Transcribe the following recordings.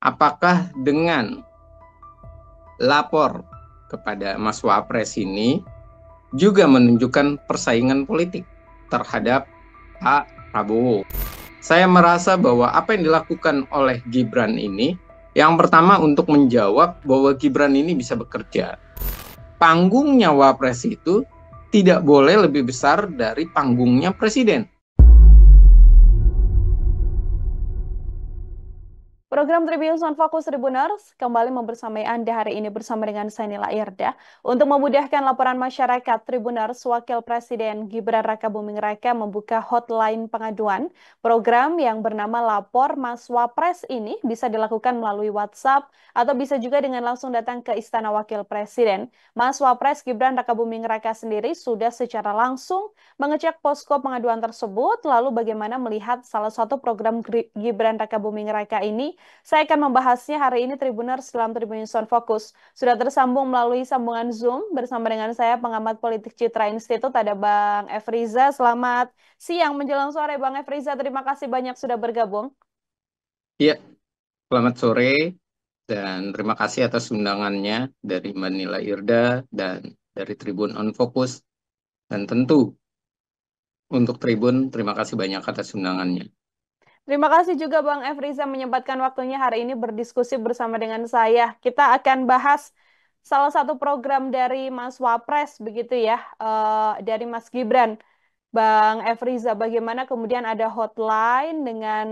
apakah dengan lapor kepada Mas Wapres ini juga menunjukkan persaingan politik terhadap Pak Prabowo? Saya merasa bahwa apa yang dilakukan oleh Gibran ini, yang pertama untuk menjawab bahwa Gibran ini bisa bekerja. Panggungnya Wapres itu tidak boleh lebih besar dari panggungnya Presiden. Program Tribun on Fokus Tribuners kembali membersamai Anda hari ini bersama dengan saya Nila Irda. Untuk memudahkan laporan masyarakat, Tribuners Wakil Presiden Gibran Rakabuming Raka membuka hotline pengaduan. Program yang bernama Lapor Mas Wapres ini bisa dilakukan melalui WhatsApp atau bisa juga dengan langsung datang ke Istana Wakil Presiden. Mas Wapres Gibran Rakabuming Raka sendiri sudah secara langsung mengecek posko pengaduan tersebut, lalu bagaimana melihat salah satu program Gibran Rakabuming Raka ini. Saya akan membahasnya hari ini Tribuners dalam Tribun News on Focus. Sudah tersambung melalui sambungan Zoom bersama dengan saya pengamat politik Citra Institut ada Bang Efriza. Selamat siang menjelang sore Bang Efriza. Terima kasih banyak sudah bergabung. Ya, selamat sore dan terima kasih atas undangannya dari Mbak Nila Irda dan dari Tribun on Focus. Dan tentu untuk Tribun, terima kasih banyak atas undangannya. Terima kasih juga Bang Efriza menyempatkan waktunya hari ini berdiskusi bersama dengan saya. Kita akan bahas salah satu program dari Mas Wapres begitu ya, dari Mas Gibran. Bang Efriza, bagaimana kemudian ada hotline dengan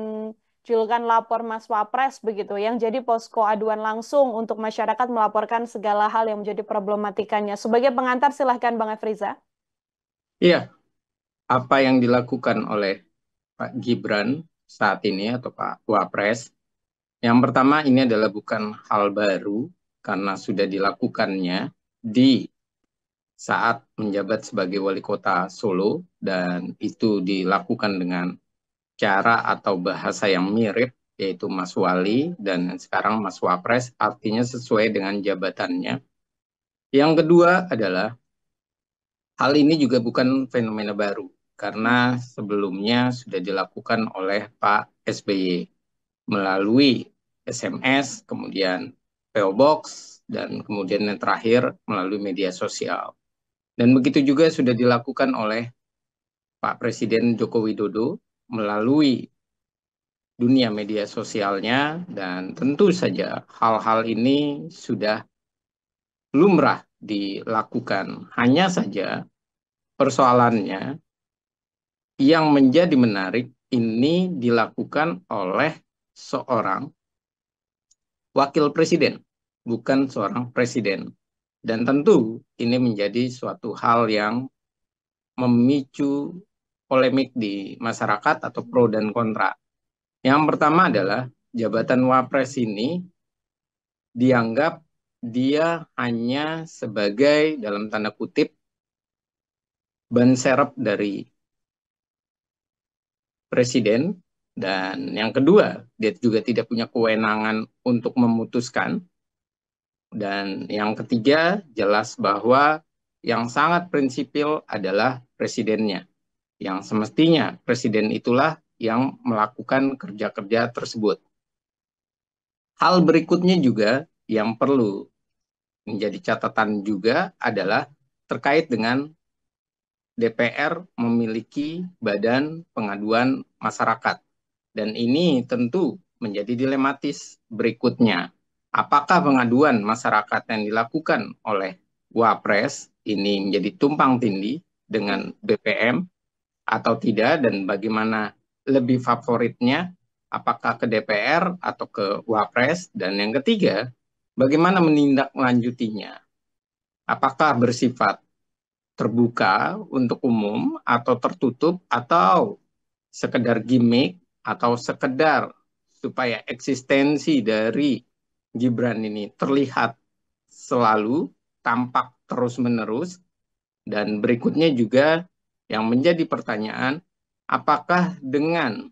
julukan lapor Mas Wapres begitu, yang jadi posko aduan langsung untuk masyarakat melaporkan segala hal yang menjadi problematikanya. Sebagai pengantar silahkan Bang Efriza. Iya, apa yang dilakukan oleh Pak Gibran saat ini atau Pak Wapres, yang pertama ini adalah bukan hal baru karena sudah dilakukannya di saat menjabat sebagai wali kota Solo dan itu dilakukan dengan cara atau bahasa yang mirip yaitu Mas Wali dan sekarang Mas Wapres artinya sesuai dengan jabatannya. Yang kedua adalah hal ini juga bukan fenomena baru karena sebelumnya sudah dilakukan oleh Pak SBY melalui SMS, kemudian PO Box, dan kemudian yang terakhir melalui media sosial. Dan begitu juga sudah dilakukan oleh Pak Presiden Joko Widodo melalui dunia media sosialnya, dan tentu saja hal-hal ini sudah lumrah dilakukan. Hanya saja persoalannya yang menjadi menarik ini dilakukan oleh seorang wakil presiden, bukan seorang presiden. Dan tentu ini menjadi suatu hal yang memicu polemik di masyarakat atau pro dan kontra. Yang pertama adalah jabatan Wapres ini dianggap dia hanya sebagai dalam tanda kutip ban serep dari presiden, dan yang kedua dia juga tidak punya kewenangan untuk memutuskan, dan yang ketiga jelas bahwa yang sangat prinsipil adalah presidennya, yang semestinya presiden itulah yang melakukan kerja-kerja tersebut. Hal berikutnya juga yang perlu menjadi catatan juga adalah terkait dengan DPR memiliki badan pengaduan masyarakat. Dan ini tentu menjadi dilematis berikutnya. Apakah pengaduan masyarakat yang dilakukan oleh Wapres ini menjadi tumpang tindih dengan BPM atau tidak, dan bagaimana lebih favoritnya, apakah ke DPR atau ke Wapres, dan yang ketiga, bagaimana menindaklanjutinya, apakah bersifat terbuka untuk umum atau tertutup atau sekedar gimmick atau sekedar supaya eksistensi dari Gibran ini terlihat selalu, tampak terus-menerus. Dan berikutnya juga yang menjadi pertanyaan, apakah dengan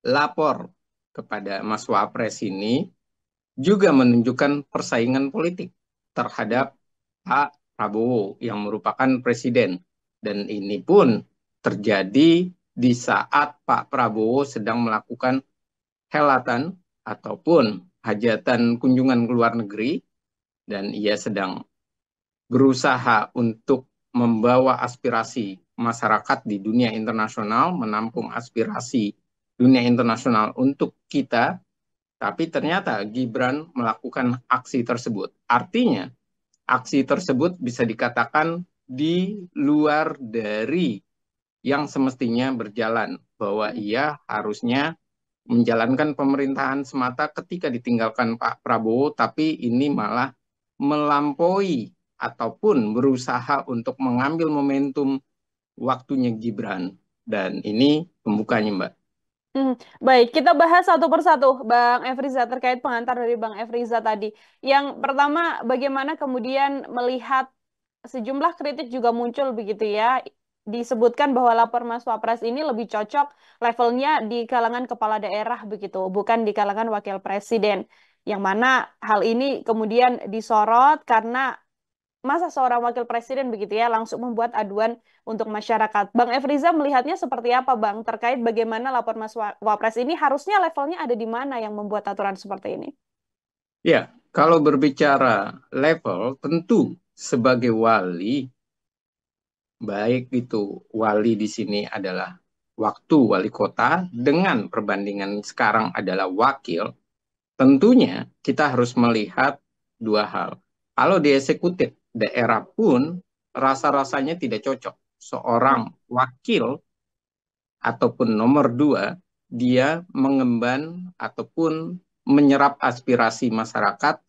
lapor kepada Mas Wapres ini juga menunjukkan persaingan politik terhadap Pak Prabowo yang merupakan presiden. Dan ini pun terjadi di saat Pak Prabowo sedang melakukan helatan ataupun hajatan kunjungan ke luar negeri, dan ia sedang berusaha untuk membawa aspirasi masyarakat di dunia internasional, menampung aspirasi dunia internasional untuk kita, tapi ternyata Gibran melakukan aksi tersebut. Artinya, aksi tersebut bisa dikatakan di luar dari yang semestinya berjalan, bahwa ia harusnya menjalankan pemerintahan semata ketika ditinggalkan Pak Prabowo, tapi ini malah melampaui ataupun berusaha untuk mengambil momentum waktunya Gibran. Dan ini pembukanya, Mbak. Baik, kita bahas satu persatu, Bang Efriza, terkait pengantar dari Bang Efriza tadi. Yang pertama, bagaimana kemudian melihat sejumlah kritik juga muncul begitu ya. Disebutkan bahwa lapor Mas Wapres ini lebih cocok levelnya di kalangan kepala daerah begitu, bukan di kalangan wakil presiden. Yang mana hal ini kemudian disorot karena masa seorang wakil presiden begitu ya langsung membuat aduan untuk masyarakat. Bang Efriza melihatnya seperti apa, Bang, terkait bagaimana lapor Mas Wapres ini harusnya levelnya ada di mana yang membuat aturan seperti ini? Ya, kalau berbicara level, tentu sebagai wali, baik itu wali di sini adalah waktu wali kota dengan perbandingan sekarang adalah wakil, tentunya kita harus melihat dua hal. Kalau di eksekutif daerah pun rasa-rasanya tidak cocok. Seorang wakil ataupun nomor dua, dia mengemban ataupun menyerap aspirasi masyarakat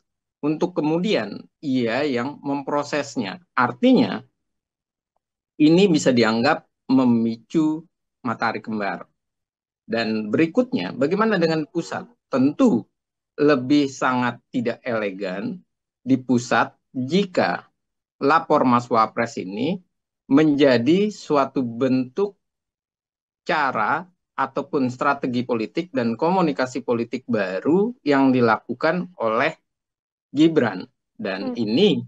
untuk kemudian ia yang memprosesnya. Artinya, ini bisa dianggap memicu matahari kembar. Dan berikutnya, bagaimana dengan pusat? Tentu lebih sangat tidak elegan di pusat jika lapor Mas Wapres ini menjadi suatu bentuk cara ataupun strategi politik dan komunikasi politik baru yang dilakukan oleh Gibran. Dan ini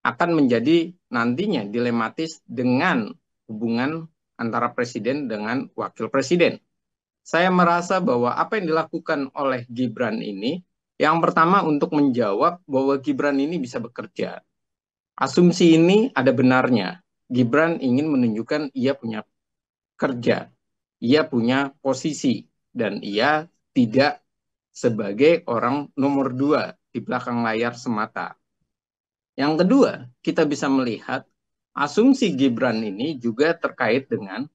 akan menjadi nantinya dilematis dengan hubungan antara presiden dengan wakil presiden. Saya merasa bahwa apa yang dilakukan oleh Gibran ini, yang pertama untuk menjawab bahwa Gibran ini bisa bekerja. Asumsi ini ada benarnya. Gibran ingin menunjukkan ia punya kerja, ia punya posisi, dan ia tidak sebagai orang nomor dua di belakang layar semata. Yang kedua, kita bisa melihat asumsi Gibran ini juga terkait dengan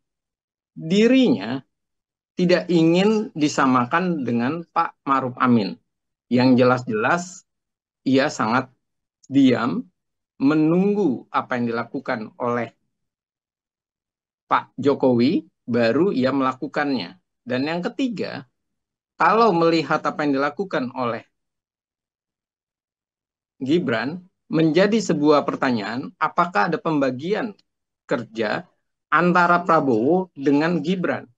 dirinya tidak ingin disamakan dengan Pak Maruf Amin. Yang jelas-jelas ia sangat diam, menunggu apa yang dilakukan oleh Pak Jokowi, baru ia melakukannya. Dan yang ketiga, kalau melihat apa yang dilakukan oleh Gibran, menjadi sebuah pertanyaan, apakah ada pembagian kerja antara Prabowo dengan Gibran?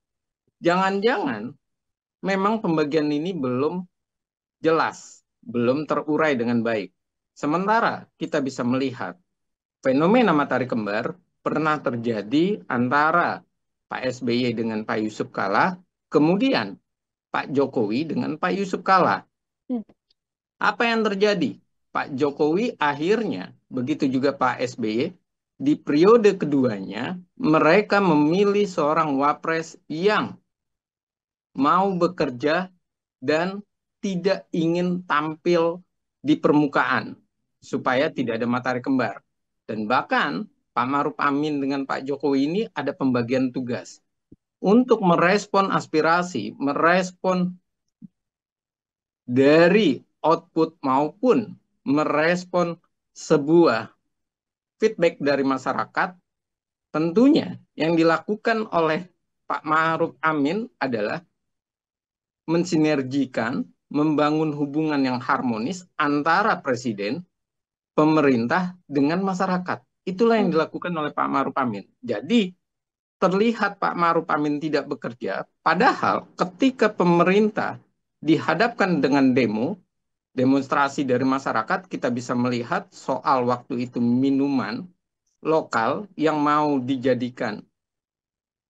Jangan-jangan memang pembagian ini belum jelas, belum terurai dengan baik. Sementara kita bisa melihat fenomena matahari kembar pernah terjadi antara Pak SBY dengan Pak Yusuf Kala, kemudian Pak Jokowi dengan Pak Yusuf Kala. Apa yang terjadi? Pak Jokowi akhirnya, begitu juga Pak SBY, di periode keduanya, mereka memilih seorang wapres yang mau bekerja dan tidak ingin tampil di permukaan, supaya tidak ada matahari kembar. Dan bahkan Pak Maruf Amin dengan Pak Jokowi ini ada pembagian tugas untuk merespon aspirasi, merespon dari output maupun merespon sebuah feedback dari masyarakat. Tentunya yang dilakukan oleh Pak Maruf Amin adalah mensinergikan, membangun hubungan yang harmonis antara presiden, pemerintah, dengan masyarakat. Itulah yang dilakukan oleh Pak Maruf Amin. Jadi, terlihat Pak Maruf Amin tidak bekerja, padahal ketika pemerintah dihadapkan dengan demonstrasi dari masyarakat, kita bisa melihat soal waktu itu minuman lokal yang mau dijadikan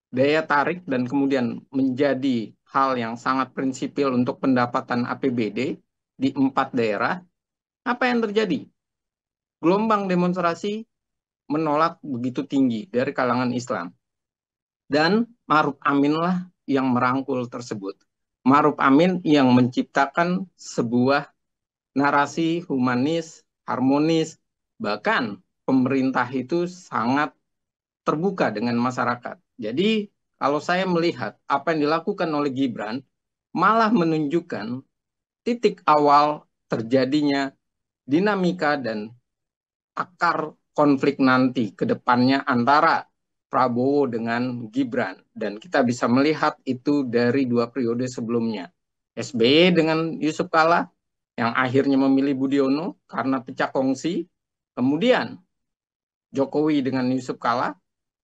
daya tarik dan kemudian menjadi hal yang sangat prinsipil untuk pendapatan APBD di 4 daerah, apa yang terjadi? Gelombang demonstrasi menolak begitu tinggi dari kalangan Islam. Dan Ma'ruf Amin lah yang merangkul tersebut. Ma'ruf Amin yang menciptakan sebuah narasi humanis, harmonis, bahkan pemerintah itu sangat terbuka dengan masyarakat. Jadi kalau saya melihat apa yang dilakukan oleh Gibran, malah menunjukkan titik awal terjadinya dinamika dan akar konflik nanti ke depannya antara Prabowo dengan Gibran. Dan kita bisa melihat itu dari 2 periode sebelumnya. SBY dengan Yusuf Kala yang akhirnya memilih Budiono karena pecah kongsi. Kemudian Jokowi dengan Yusuf Kala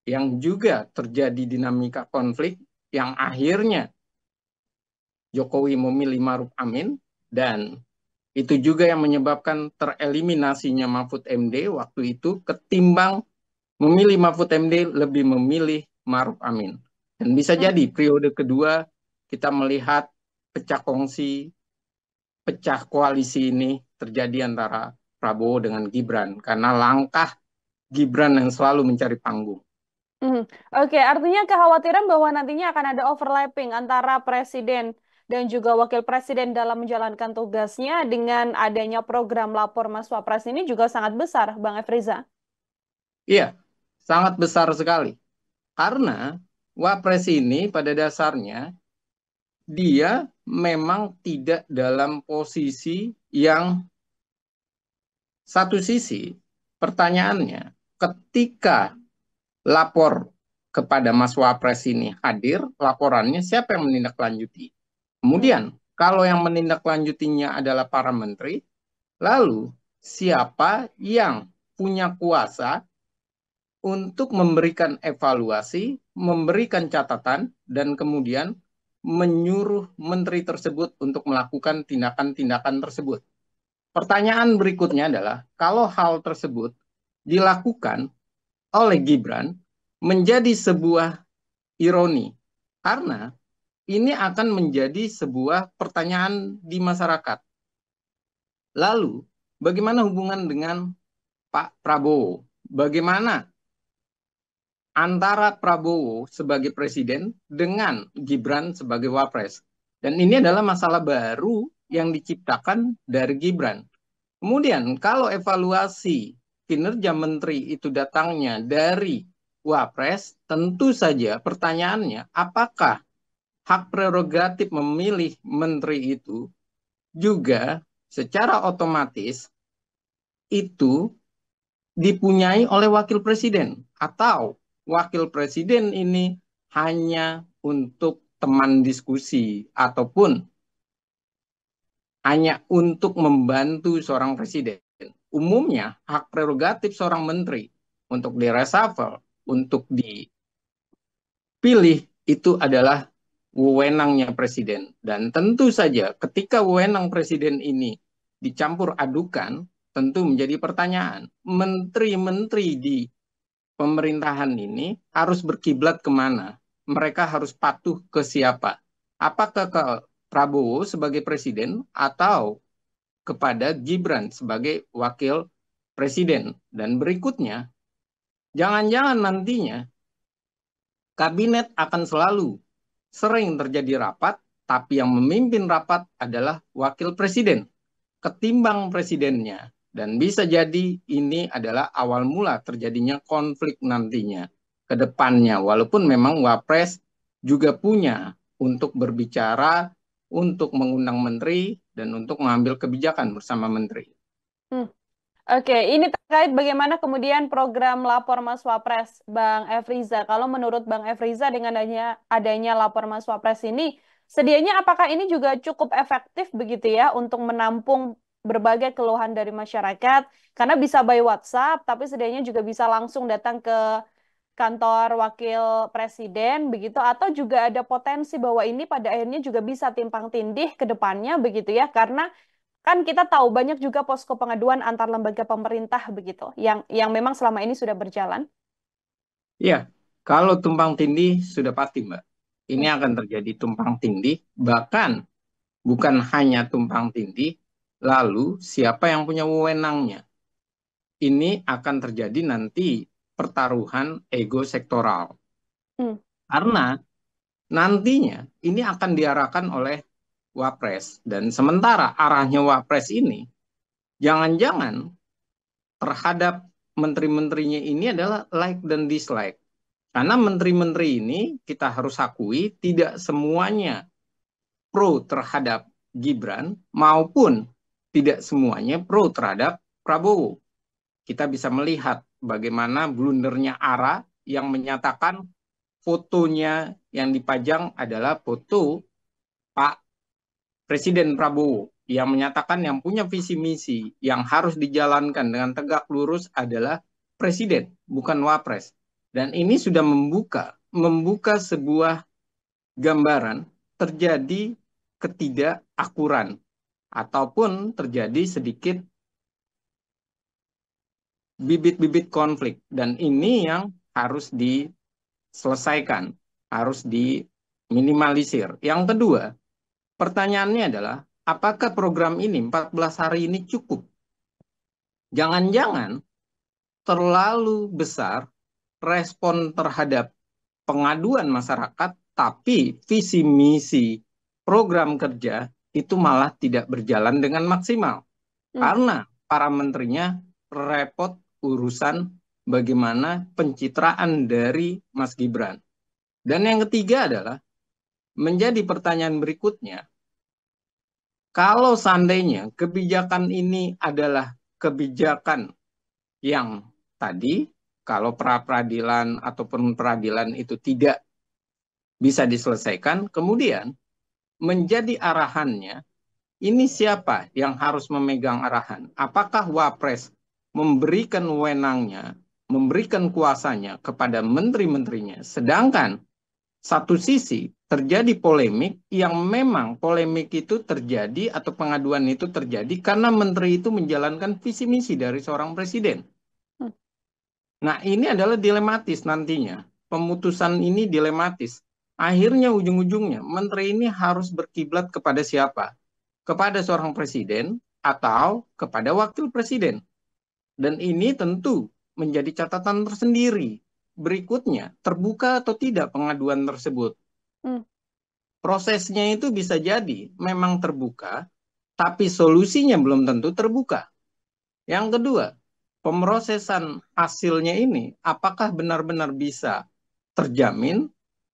yang juga terjadi dinamika konflik yang akhirnya Jokowi memilih Ma'ruf Amin dan itu juga yang menyebabkan tereliminasinya Mahfud MD waktu itu ketimbang memilih Mahfud MD lebih memilih Ma'ruf Amin. Dan bisa jadi periode kedua kita melihat pecah kongsi, pecah koalisi ini terjadi antara Prabowo dengan Gibran karena langkah Gibran yang selalu mencari panggung. Oke, artinya kekhawatiran bahwa nantinya akan ada overlapping antara presiden dan juga wakil presiden dalam menjalankan tugasnya dengan adanya program lapor Mas Wapres ini juga sangat besar, Bang Efriza. Iya, sangat besar sekali. Karena Wapres ini pada dasarnya dia memang tidak dalam posisi yang satu sisi. Pertanyaannya, ketika lapor kepada Mas Wapres ini hadir, laporannya siapa yang menindaklanjuti? Kemudian, kalau yang menindaklanjutinya adalah para menteri, lalu siapa yang punya kuasa untuk memberikan evaluasi, memberikan catatan, dan kemudian menyuruh menteri tersebut untuk melakukan tindakan-tindakan tersebut. Pertanyaan berikutnya adalah, kalau hal tersebut dilakukan oleh Gibran, menjadi sebuah ironi. Karena ini akan menjadi sebuah pertanyaan di masyarakat. Lalu, bagaimana hubungan dengan Pak Prabowo? Bagaimana antara Prabowo sebagai presiden dengan Gibran sebagai wapres? Dan ini adalah masalah baru yang diciptakan dari Gibran. Kemudian, kalau evaluasi kinerja menteri itu datangnya dari wapres, tentu saja pertanyaannya, apakah hak prerogatif memilih menteri itu juga secara otomatis itu dipunyai oleh wakil presiden, atau wakil presiden ini hanya untuk teman diskusi ataupun hanya untuk membantu seorang presiden. Umumnya hak prerogatif seorang menteri untuk direshuffle, untuk dipilih itu adalah wewenangnya presiden. Dan tentu saja ketika wewenang presiden ini dicampur adukan, tentu menjadi pertanyaan. Menteri-menteri di pemerintahan ini harus berkiblat kemana? Mereka harus patuh ke siapa? Apakah ke Prabowo sebagai presiden atau kepada Gibran sebagai wakil presiden? Dan berikutnya, jangan-jangan nantinya kabinet akan selalu sering terjadi rapat, tapi yang memimpin rapat adalah wakil presiden ketimbang presidennya. Dan bisa jadi ini adalah awal mula terjadinya konflik nantinya ke depannya. Walaupun memang Wapres juga punya untuk berbicara, untuk mengundang menteri, dan untuk mengambil kebijakan bersama menteri. Oke, ini terkait bagaimana kemudian program lapor Mas Wapres, Bang Efriza. Kalau menurut Bang Efriza dengan adanya lapor Mas Wapres ini, sedianya apakah ini juga cukup efektif begitu ya untuk menampung berbagai keluhan dari masyarakat? Karena bisa by WhatsApp, tapi sedianya juga bisa langsung datang ke kantor wakil presiden begitu, atau juga ada potensi bahwa ini pada akhirnya juga bisa timpang tindih ke depannya begitu ya, karena kan kita tahu banyak juga posko pengaduan antar lembaga pemerintah begitu, yang memang selama ini sudah berjalan. Ya, kalau tumpang tindih sudah pasti, Mbak. Ini akan terjadi tumpang tindih, bahkan bukan hanya tumpang tindih, lalu siapa yang punya wewenangnya. Ini akan terjadi nanti pertaruhan ego sektoral. Karena nantinya ini akan diarahkan oleh Wapres. Dan sementara arahnya Wapres ini, jangan-jangan terhadap menteri-menterinya ini adalah like dan dislike. Karena menteri-menteri ini kita harus akui tidak semuanya pro terhadap Gibran maupun tidak semuanya pro terhadap Prabowo. Kita bisa melihat bagaimana blundernya ARA yang menyatakan fotonya yang dipajang adalah foto Pak Presiden Prabowo, yang menyatakan yang punya visi misi yang harus dijalankan dengan tegak lurus adalah Presiden, bukan Wapres. Dan ini sudah membuka sebuah gambaran terjadi ketidakakuran ataupun terjadi sedikit bibit-bibit konflik. Dan ini yang harus diselesaikan, harus diminimalisir. Yang kedua, pertanyaannya adalah, apakah program ini 14 hari ini cukup? Jangan-jangan terlalu besar respon terhadap pengaduan masyarakat, tapi visi misi program kerja itu malah tidak berjalan dengan maksimal. Karena para menterinya repot urusan bagaimana pencitraan dari Mas Gibran. Dan yang ketiga adalah, menjadi pertanyaan berikutnya, kalau seandainya kebijakan ini adalah kebijakan yang tadi, kalau pra-peradilan ataupun peradilan itu tidak bisa diselesaikan, kemudian menjadi arahannya, ini siapa yang harus memegang arahan? Apakah Wapres memberikan wewenangnya, memberikan kuasanya kepada menteri-menterinya, sedangkan satu sisi terjadi polemik yang memang polemik itu terjadi atau pengaduan itu terjadi karena menteri itu menjalankan visi misi dari seorang presiden. Nah, ini adalah dilematis nantinya. Pemutusan ini dilematis. Akhirnya ujung-ujungnya menteri ini harus berkiblat kepada siapa? Kepada seorang presiden atau kepada wakil presiden. Dan ini tentu menjadi catatan tersendiri. Berikutnya, terbuka atau tidak pengaduan tersebut. Prosesnya itu bisa jadi memang terbuka, tapi solusinya belum tentu terbuka. Yang kedua, pemrosesan hasilnya ini apakah benar-benar bisa terjamin,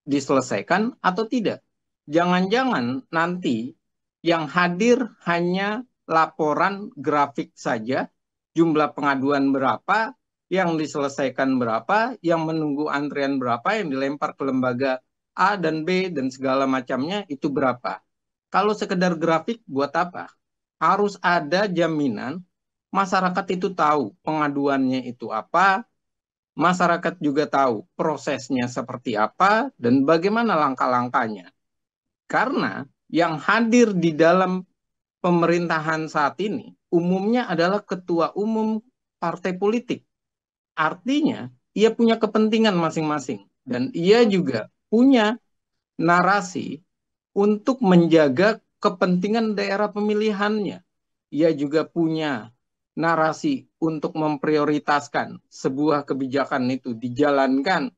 diselesaikan atau tidak. Jangan-jangan nanti yang hadir hanya laporan grafik saja, jumlah pengaduan berapa, yang diselesaikan berapa, yang menunggu antrian berapa, yang dilempar ke lembaga A dan B dan segala macamnya itu berapa. Kalau sekedar grafik buat apa? Harus ada jaminan masyarakat itu tahu pengaduannya itu apa, masyarakat juga tahu prosesnya seperti apa, dan bagaimana langkah-langkahnya. Karena yang hadir di dalam pemerintahan saat ini umumnya adalah ketua umum partai politik. Artinya, ia punya kepentingan masing-masing. Dan ia juga punya narasi untuk menjaga kepentingan daerah pemilihannya. Ia juga punya narasi untuk memprioritaskan sebuah kebijakan itu dijalankan,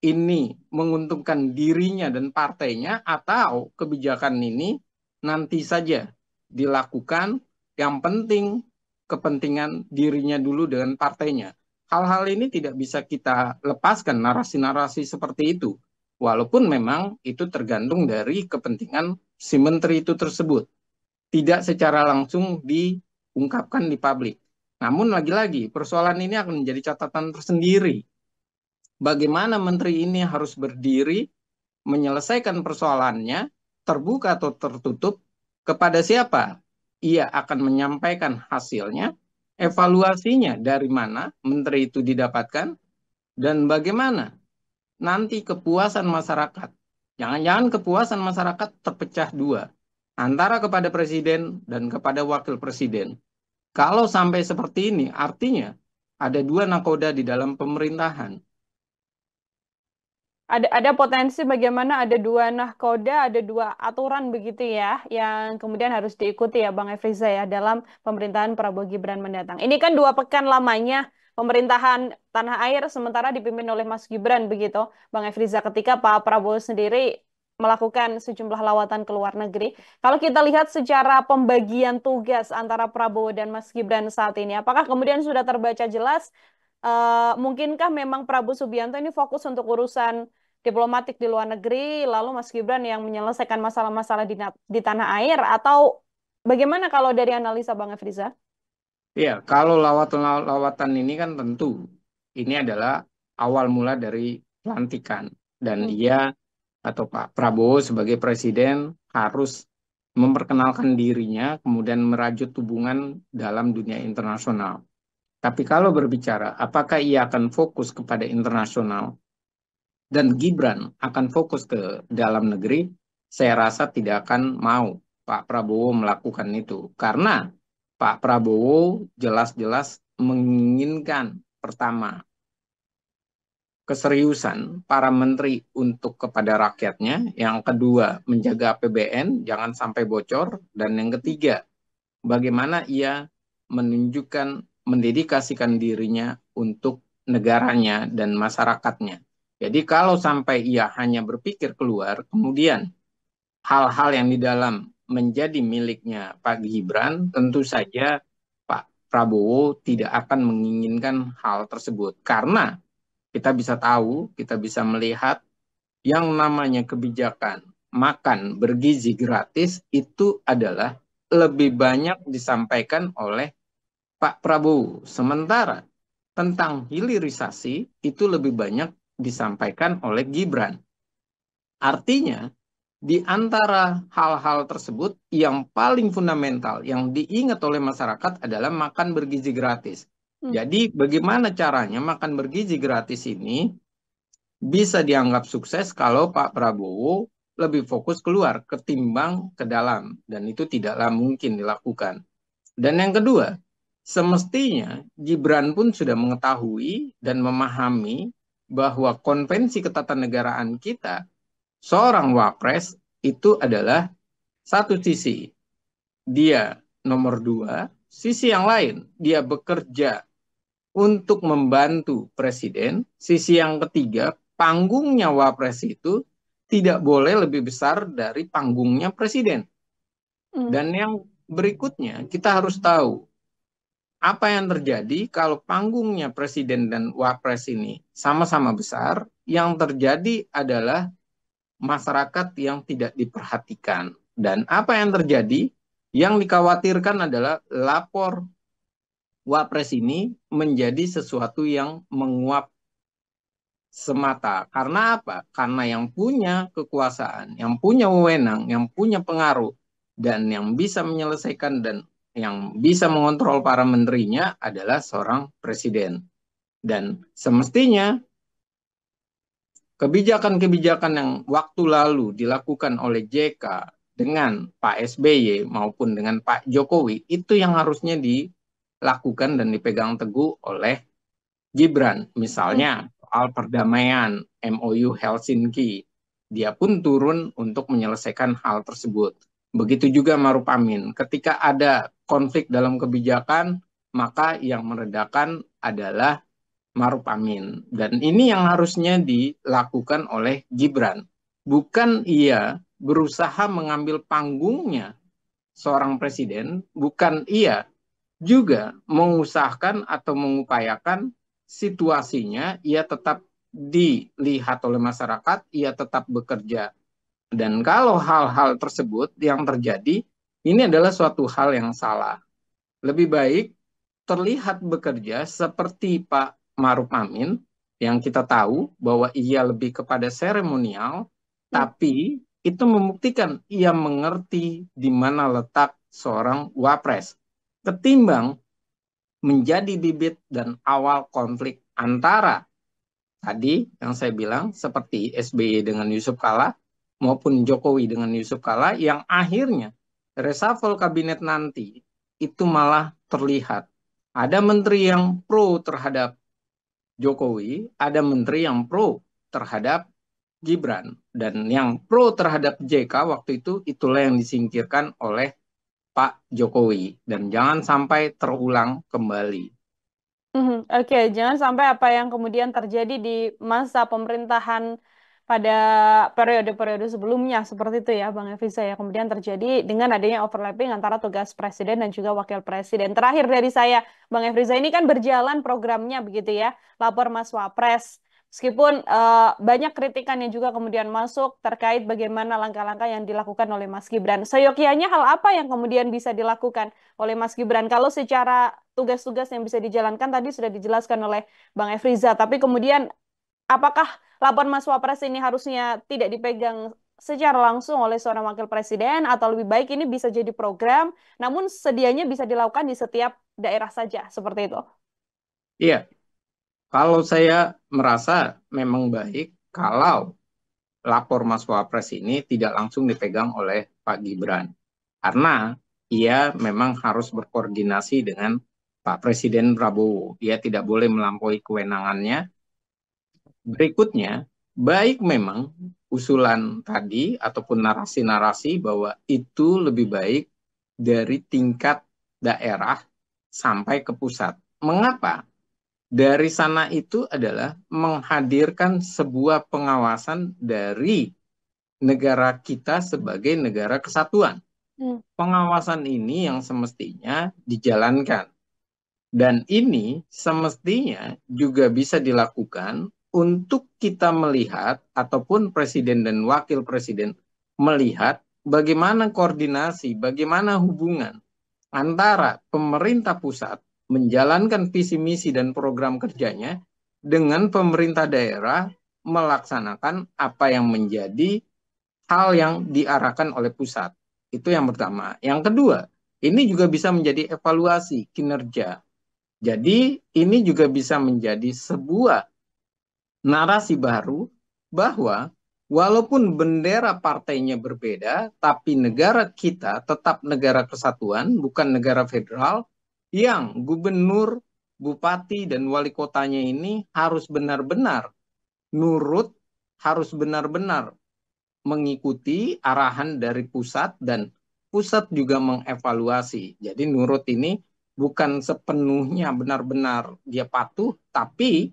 ini menguntungkan dirinya dan partainya, atau kebijakan ini nanti saja dilakukan, yang penting kepentingan dirinya dulu dengan partainya. Hal-hal ini tidak bisa kita lepaskan, narasi-narasi seperti itu. Walaupun memang itu tergantung dari kepentingan si menteri itu tersebut. Tidak secara langsung diungkapkan di publik. Namun lagi-lagi persoalan ini akan menjadi catatan tersendiri. Bagaimana menteri ini harus berdiri, menyelesaikan persoalannya, terbuka atau tertutup, kepada siapa ia akan menyampaikan hasilnya, evaluasinya dari mana menteri itu didapatkan, dan bagaimana nanti kepuasan masyarakat. Jangan-jangan kepuasan masyarakat terpecah dua, antara kepada presiden dan kepada wakil presiden. Kalau sampai seperti ini, artinya ada dua nakoda di dalam pemerintahan. ada potensi bagaimana ada dua nahkoda, ada dua aturan begitu ya, yang kemudian harus diikuti ya Bang Efriza ya dalam pemerintahan Prabowo Gibran mendatang. Ini kan 2 pekan lamanya pemerintahan tanah air sementara dipimpin oleh Mas Gibran begitu, Bang Efriza, ketika Pak Prabowo sendiri melakukan sejumlah lawatan ke luar negeri. Kalau kita lihat secara pembagian tugas antara Prabowo dan Mas Gibran saat ini, apakah kemudian sudah terbaca jelas? Mungkinkah memang Prabowo Subianto ini fokus untuk urusan diplomatik di luar negeri, lalu Mas Gibran yang menyelesaikan masalah-masalah di tanah air, atau bagaimana kalau dari analisa Bang Efriza? Iya, kalau lawatan-lawatan ini kan tentu ini adalah awal mula dari pelantikan. Dan Hmm. ia atau Pak Prabowo sebagai presiden harus memperkenalkan dirinya, kemudian merajut hubungan dalam dunia internasional. Tapi kalau berbicara, apakah ia akan fokus kepada internasional dan Gibran akan fokus ke dalam negeri, saya rasa tidak akan mau Pak Prabowo melakukan itu. Karena Pak Prabowo jelas-jelas menginginkan pertama keseriusan para menteri untuk kepada rakyatnya, yang kedua menjaga APBN jangan sampai bocor, dan yang ketiga bagaimana ia menunjukkan mendedikasikan dirinya untuk negaranya dan masyarakatnya. Jadi kalau sampai ia hanya berpikir keluar, kemudian hal-hal yang di dalam menjadi miliknya Pak Gibran, tentu saja Pak Prabowo tidak akan menginginkan hal tersebut. Karena kita bisa tahu, kita bisa melihat yang namanya kebijakan makan bergizi gratis itu adalah lebih banyak disampaikan oleh Pak Prabowo. Sementara tentang hilirisasi itu lebih banyak disampaikan oleh Gibran. Artinya, di antara hal-hal tersebut yang paling fundamental yang diingat oleh masyarakat adalah makan bergizi gratis. Hmm. Jadi bagaimana caranya makan bergizi gratis ini bisa dianggap sukses kalau Pak Prabowo lebih fokus keluar ketimbang ke dalam, dan itu tidaklah mungkin dilakukan. Dan yang kedua, semestinya Gibran pun sudah mengetahui dan memahami bahwa konvensi ketatanegaraan kita, seorang wapres itu adalah satu sisi dia nomor dua, sisi yang lain dia bekerja untuk membantu presiden, sisi yang ketiga panggungnya wapres itu tidak boleh lebih besar dari panggungnya presiden. Hmm. Dan yang berikutnya kita harus tahu apa yang terjadi kalau panggungnya presiden dan wapres ini sama-sama besar, yang terjadi adalah masyarakat yang tidak diperhatikan. Dan apa yang terjadi? Yang dikhawatirkan adalah lapor wapres ini menjadi sesuatu yang menguap semata. Karena apa? Karena yang punya kekuasaan, yang punya wewenang, yang punya pengaruh, dan yang bisa menyelesaikan dan yang bisa mengontrol para menterinya adalah seorang presiden. Dan semestinya kebijakan-kebijakan yang waktu lalu dilakukan oleh JK dengan Pak SBY maupun dengan Pak Jokowi itu yang harusnya dilakukan dan dipegang teguh oleh Gibran. Hmm. Misalnya soal perdamaian MOU Helsinki, dia pun turun untuk menyelesaikan hal tersebut. Begitu juga Maruf Amin. Ketika ada konflik dalam kebijakan, maka yang meredakan adalah Maruf Amin. Dan ini yang harusnya dilakukan oleh Gibran. Bukan ia berusaha mengambil panggungnya seorang presiden, bukan ia juga mengusahakan atau mengupayakan situasinya ia tetap dilihat oleh masyarakat, ia tetap bekerja. Dan kalau hal-hal tersebut yang terjadi, ini adalah suatu hal yang salah. Lebih baik terlihat bekerja seperti Pak Maruf Amin, yang kita tahu bahwa ia lebih kepada seremonial, Hmm. tapi itu membuktikan ia mengerti di mana letak seorang wapres. Ketimbang menjadi bibit dan awal konflik antara tadi yang saya bilang seperti SBY dengan Yusuf Kala maupun Jokowi dengan Yusuf Kala, yang akhirnya reshuffle kabinet nanti itu malah terlihat ada menteri yang pro terhadap Jokowi, ada menteri yang pro terhadap Gibran. Dan yang pro terhadap JK waktu itu, itulah yang disingkirkan oleh Pak Jokowi. Dan jangan sampai terulang kembali. Oke, jangan sampai apa yang kemudian terjadi di masa pemerintahan pada periode-periode sebelumnya seperti itu ya, Bang Efriza ya. Kemudian terjadi dengan adanya overlapping antara tugas presiden dan juga wakil presiden. Terakhir dari saya, Bang Efriza, ini kan berjalan programnya begitu ya, lapor Mas Wapres. Meskipun banyak kritikan yang juga kemudian masuk terkait bagaimana langkah-langkah yang dilakukan oleh Mas Gibran. Seyogyanya hal apa yang kemudian bisa dilakukan oleh Mas Gibran? Kalau secara tugas-tugas yang bisa dijalankan tadi sudah dijelaskan oleh Bang Efriza, tapi kemudian apakah laporan Mas Wapres ini harusnya tidak dipegang secara langsung oleh seorang wakil presiden atau lebih baik ini bisa jadi program, namun sedianya bisa dilakukan di setiap daerah saja, seperti itu? Iya, kalau saya merasa memang baik kalau lapor Mas Wapres ini tidak langsung dipegang oleh Pak Gibran. Karena ia memang harus berkoordinasi dengan Pak Presiden Prabowo. Dia tidak boleh melampaui kewenangannya. Berikutnya, baik memang usulan tadi ataupun narasi-narasi bahwa itu lebih baik dari tingkat daerah sampai ke pusat. Mengapa? Dari sana itu adalah menghadirkan sebuah pengawasan dari negara kita sebagai negara kesatuan. Hmm. Pengawasan ini yang semestinya dijalankan. Dan ini semestinya juga bisa dilakukan untuk kita melihat ataupun presiden dan wakil presiden melihat bagaimana koordinasi, bagaimana hubungan antara pemerintah pusat menjalankan visi misi dan program kerjanya dengan pemerintah daerah melaksanakan apa yang menjadi hal yang diarahkan oleh pusat. Itu yang pertama. Yang kedua, ini juga bisa menjadi evaluasi kinerja. Jadi ini juga bisa menjadi sebuah narasi baru bahwa walaupun bendera partainya berbeda, tapi negara kita tetap negara kesatuan, bukan negara federal, yang gubernur, bupati, dan wali kotanya ini harus benar-benar nurut, harus benar-benar mengikuti arahan dari pusat dan pusat juga mengevaluasi. Jadi nurut ini bukan sepenuhnya benar-benar dia patuh, tapi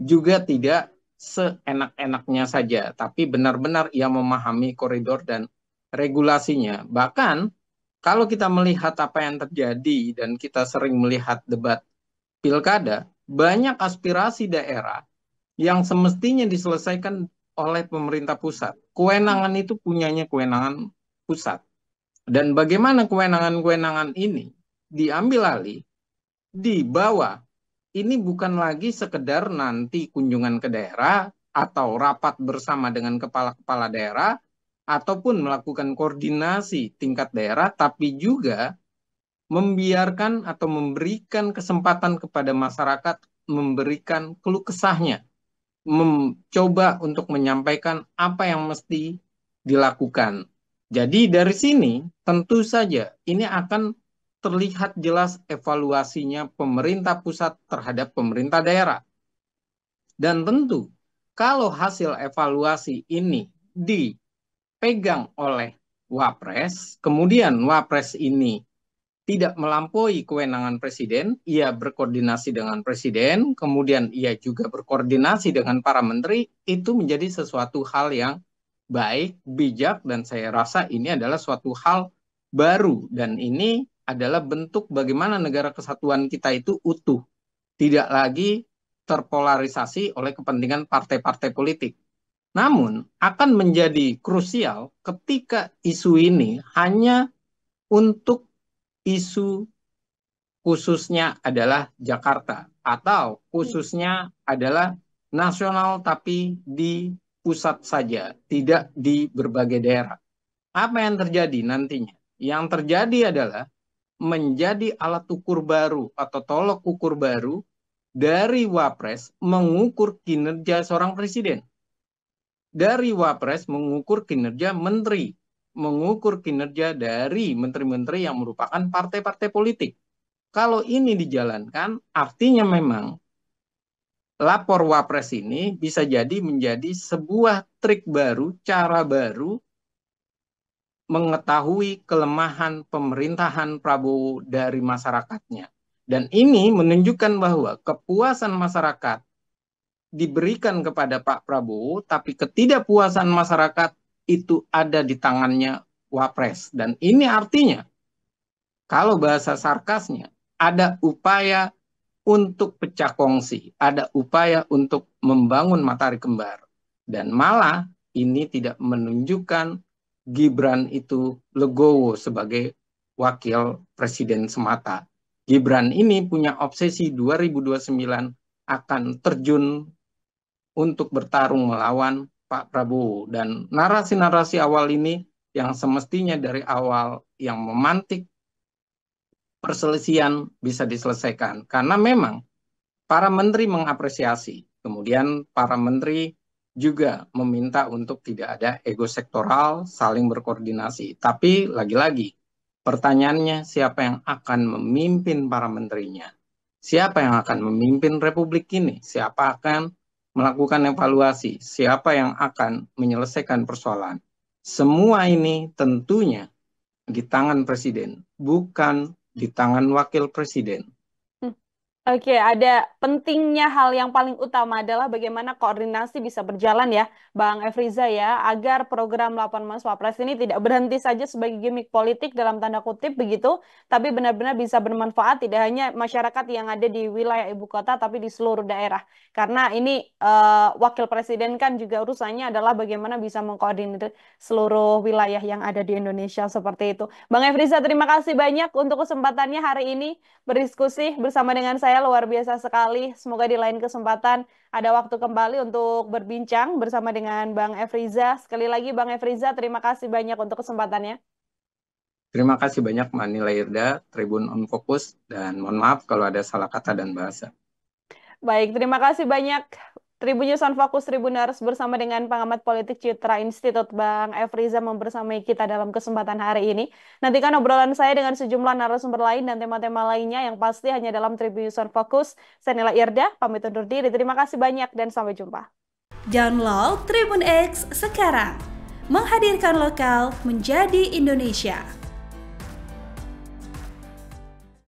juga tidak seenak-enaknya saja, tapi benar-benar ia memahami koridor dan regulasinya. Bahkan kalau kita melihat apa yang terjadi dan kita sering melihat debat pilkada, banyak aspirasi daerah yang semestinya diselesaikan oleh pemerintah pusat. Kewenangan itu punyanya kewenangan pusat. Dan bagaimana kewenangan-kewenangan ini diambil alih, dibawa. Ini bukan lagi sekedar nanti kunjungan ke daerah atau rapat bersama dengan kepala-kepala daerah ataupun melakukan koordinasi tingkat daerah, tapi juga membiarkan atau memberikan kesempatan kepada masyarakat memberikan keluh kesahnya, mencoba untuk menyampaikan apa yang mesti dilakukan. Jadi dari sini tentu saja ini akan terlihat jelas evaluasinya pemerintah pusat terhadap pemerintah daerah. Dan tentu kalau hasil evaluasi ini dipegang oleh Wapres, kemudian Wapres ini tidak melampaui kewenangan presiden, ia berkoordinasi dengan presiden, kemudian ia juga berkoordinasi dengan para menteri, itu menjadi sesuatu hal yang baik, bijak, dan saya rasa ini adalah suatu hal baru. Dan ini adalah bentuk bagaimana negara kesatuan kita itu utuh, tidak lagi terpolarisasi oleh kepentingan partai-partai politik. Namun, akan menjadi krusial ketika isu ini hanya untuk isu khususnya adalah Jakarta atau khususnya adalah nasional tapi di pusat saja, tidak di berbagai daerah. Apa yang terjadi nantinya? Yang terjadi adalah menjadi alat ukur baru atau tolok ukur baru dari Wapres mengukur kinerja seorang presiden. Dari Wapres mengukur kinerja menteri, mengukur kinerja dari menteri-menteri yang merupakan partai-partai politik. Kalau ini dijalankan, artinya memang lapor Wapres ini bisa jadi menjadi sebuah trik baru, cara baru mengetahui kelemahan pemerintahan Prabowo dari masyarakatnya. Dan ini menunjukkan bahwa kepuasan masyarakat diberikan kepada Pak Prabowo, tapi ketidakpuasan masyarakat itu ada di tangannya Wapres. Dan ini artinya, kalau bahasa sarkasnya, ada upaya untuk pecah kongsi, ada upaya untuk membangun matahari kembar. Dan malah ini tidak menunjukkan Gibran itu legowo sebagai wakil presiden semata. Gibran ini punya obsesi 2029 akan terjun untuk bertarung melawan Pak Prabowo. Dan narasi-narasi awal ini yang semestinya dari awal yang memantik perselisihan bisa diselesaikan. Karena memang para menteri mengapresiasi. Kemudian para menteri juga meminta untuk tidak ada ego sektoral, saling berkoordinasi. Tapi lagi-lagi, pertanyaannya siapa yang akan memimpin para menterinya? Siapa yang akan memimpin Republik ini? Siapa akan melakukan evaluasi? Siapa yang akan menyelesaikan persoalan? Semua ini tentunya di tangan presiden, bukan di tangan wakil presiden. Oke, ada pentingnya hal yang paling utama adalah bagaimana koordinasi bisa berjalan ya, Bang Efriza ya, agar program 8 Mas Wapres ini tidak berhenti saja sebagai gimmick politik dalam tanda kutip begitu, tapi benar-benar bisa bermanfaat tidak hanya masyarakat yang ada di wilayah ibu kota, tapi di seluruh daerah. Karena ini wakil presiden kan juga urusannya adalah bagaimana bisa mengkoordinir seluruh wilayah yang ada di Indonesia seperti itu. Bang Efriza, terima kasih banyak untuk kesempatannya hari ini berdiskusi bersama dengan saya luar biasa sekali. Semoga di lain kesempatan ada waktu kembali untuk berbincang bersama dengan Bang Efriza. Sekali lagi Bang Efriza, terima kasih banyak untuk kesempatannya. Terima kasih banyak Manila Irda, Tribun On Focus, dan mohon maaf kalau ada salah kata dan bahasa. Baik, terima kasih banyak Tribunnews on Fokus Tribuners bersama dengan pengamat politik Citra Institute Bang Efriza membersamai kita dalam kesempatan hari ini. Nantikan obrolan saya dengan sejumlah narasumber lain dan tema-tema lainnya yang pasti hanya dalam Tribunnews on Fokus. Saya Nila Irda, pamit undur diri. Terima kasih banyak dan sampai jumpa. Download Tribun X sekarang. Menghadirkan lokal menjadi Indonesia.